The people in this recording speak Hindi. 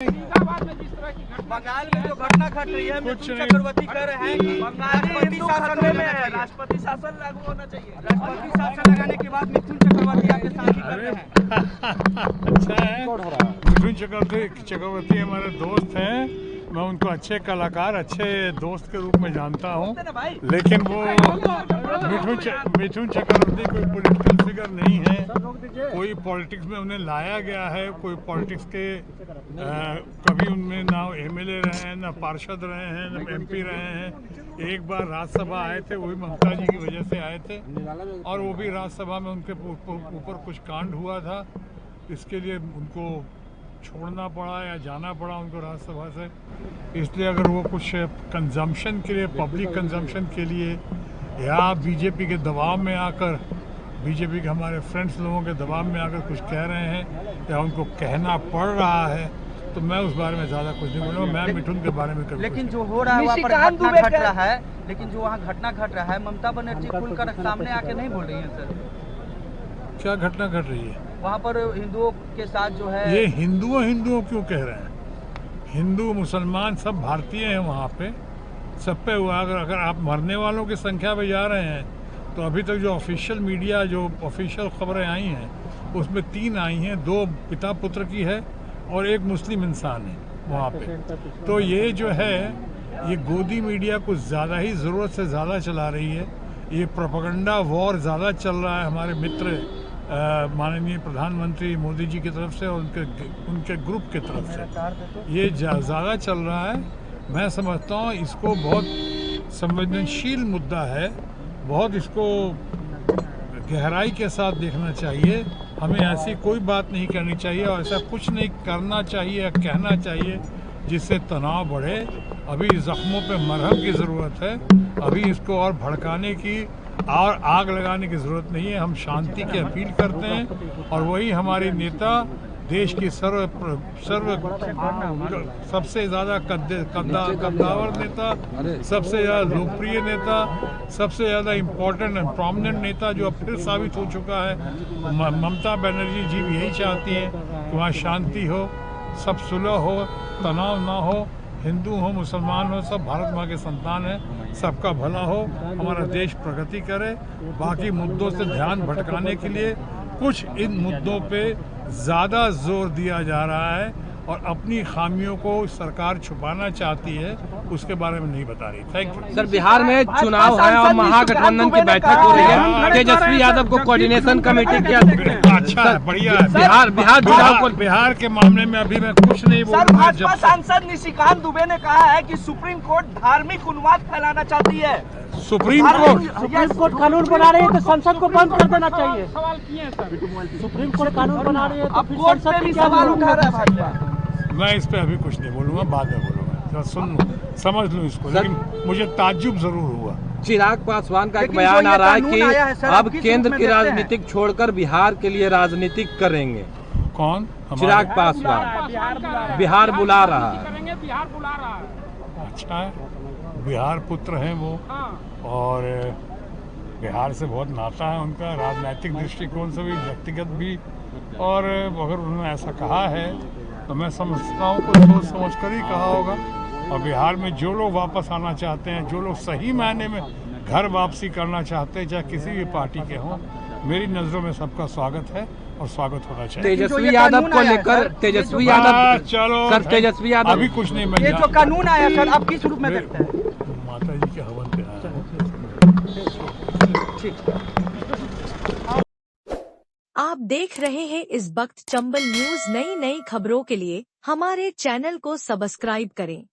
बंगाल में जो घटना घट रही है, मिथुन चक्रवर्ती कह रहे हैं कि राष्ट्रपति शासन में राष्ट्रपति शासन लागू होना चाहिए। राष्ट्रपति शासन लगाने के बाद मिथुन चक्रवर्ती आके शादी कर रहे हैं। अच्छा है, मिथुन चक्रवर्ती हमारे दोस्त हैं। मैं उनको अच्छे कलाकार, अच्छे दोस्त के रूप में जानता हूँ, लेकिन वो मिथुन चक्रवर्ती कोई पॉलिटिकल फिगर नहीं है। कोई पॉलिटिक्स में उन्हें लाया गया है, कोई पॉलिटिक्स के कभी उनमें ना एमएलए रहे हैं, ना पार्षद रहे हैं, ना एमपी रहे हैं। एक बार राज्यसभा आए थे, वो भी ममता जी की वजह से आए थे, और वो भी राज्यसभा में उनके ऊपर कुछ कांड हुआ था, इसके लिए उनको छोड़ना पड़ा या जाना पड़ा उनको राज्यसभा से। इसलिए अगर वो कुछ कंजम्पशन के लिए, पब्लिक कंजम्पशन के लिए, या बीजेपी के दबाव में आकर, बीजेपी के हमारे फ्रेंड्स लोगों के दबाव में आकर कुछ कह रहे हैं या उनको कहना पड़ रहा है, तो मैं उस बारे में ज़्यादा कुछ नहीं बोलूँगा। मैं मिथुन के बारे में कभी, लेकिन जो हो रहा है वहाँ पर घटना घट रहा है, लेकिन जो वहाँ घटना घट रहा है, ममता बनर्जी खुलकर सामने आके नहीं बोल रही है। सर, क्या घटना घट रही है वहाँ पर? हिंदुओं के साथ जो है, ये हिंदुओं क्यों कह रहे हैं? हिंदू मुसलमान सब भारतीय हैं वहाँ पे, सब पे हुआ। अगर आप मरने वालों की संख्या पे जा रहे हैं, तो अभी तक जो ऑफिशियल मीडिया, जो ऑफिशियल खबरें आई हैं, उसमें 3 आई हैं, 2 पिता पुत्र की है और 1 मुस्लिम इंसान है वहाँ पे। तो ये जो है, ये गोदी मीडिया कुछ ज़्यादा ही ज़रूरत से ज़्यादा चला रही है। ये प्रोपेगेंडा वॉर ज़्यादा चल रहा है हमारे मित्र माननीय प्रधानमंत्री मोदी जी की तरफ से और उनके ग्रुप की तरफ से। ये ज़्यादा चल रहा है। मैं समझता हूँ इसको बहुत संवेदनशील मुद्दा है, बहुत इसको गहराई के साथ देखना चाहिए। हमें ऐसी कोई बात नहीं करनी चाहिए और ऐसा कुछ नहीं करना चाहिए या कहना चाहिए जिससे तनाव बढ़े। अभी जख्मों पे मरहम की ज़रूरत है, अभी इसको और भड़काने की और आग लगाने की ज़रूरत नहीं है। हम शांति की अपील करते हैं और वही हमारे नेता, देश की सबसे ज़्यादा कद्दावर नेता, सबसे ज़्यादा लोकप्रिय नेता, सबसे ज़्यादा इम्पोर्टेंट एंड प्रोमिनेंट नेता जो अब फिर साबित हो चुका है। ममता बनर्जी जी भी यही चाहती हैं कि वहाँ शांति हो, सब सुलह हो, तनाव ना हो, हिंदू हो मुसलमान हो, सब भारत माँ के संतान हैं, सबका भला हो, हमारा देश प्रगति करे। बाकी मुद्दों से ध्यान भटकाने के लिए कुछ इन मुद्दों पे ज़्यादा जोर दिया जा रहा है और अपनी खामियों को सरकार छुपाना चाहती है, उसके बारे में नहीं बता रही। Thank you. सर, बिहार में चुनाव है और महागठबंधन की बैठक हो रही है। तेजस्वी यादव को कोऑर्डिनेशन कमेटी किया। अच्छा है, बढ़िया है। बिहार के मामले में अभी मैं कुछ नहीं बोलूँगा। भाजपा सांसद निशिकांत दुबे ने कहा है कि सुप्रीम कोर्ट धार्मिक उन्माद फैलाना चाहती है। सुप्रीम कोर्ट कानून बना रही है तो संसद को बंद कर देना चाहिए। सवाल किए हैं सर, सुप्रीम कोर्ट कानून बना रही है तो फिर संसद पे सवाल उठा रहा है। मैं इस पे अभी कुछ नहीं बोलूँगा, बाद में बोलूँगा। सुन लूँ, समझ लूँ इसको, लेकिन मुझे ताज्जुब जरूर हुआ। चिराग पासवान का एक बयान आ रहा है कि अब केंद्र की राजनीतिक छोड़कर बिहार के लिए राजनीतिक करेंगे। कौन? चिराग पासवान बिहार बुला रहा है। अच्छा है, बिहार पुत्र हैं वो, और बिहार से बहुत नाता है उनका, राजनीतिक दृष्टिकोण से भी, व्यक्तिगत भी। और अगर उन्होंने ऐसा कहा है तो मैं समझता हूँ कुछ सोच समझ कर ही कहा होगा। और बिहार में जो लोग वापस आना चाहते हैं, जो लोग सही मायने में घर वापसी करना चाहते हैं, चाहे किसी भी पार्टी के हों, मेरी नज़रों में सबका स्वागत है और स्वागत होना चाहिए। तेजस्वी यादव को लेकर, तेजस्वी यादव, चलो सर, तेजस्वी यादव अभी कुछ नहीं। मैं ये जो कानून आया सर, आप किस रूप में देखते हैं? माता जी के हवन पे आया। आप देख रहे हैं इस वक्त चंबल न्यूज। नई खबरों के लिए हमारे चैनल को सब्सक्राइब करें।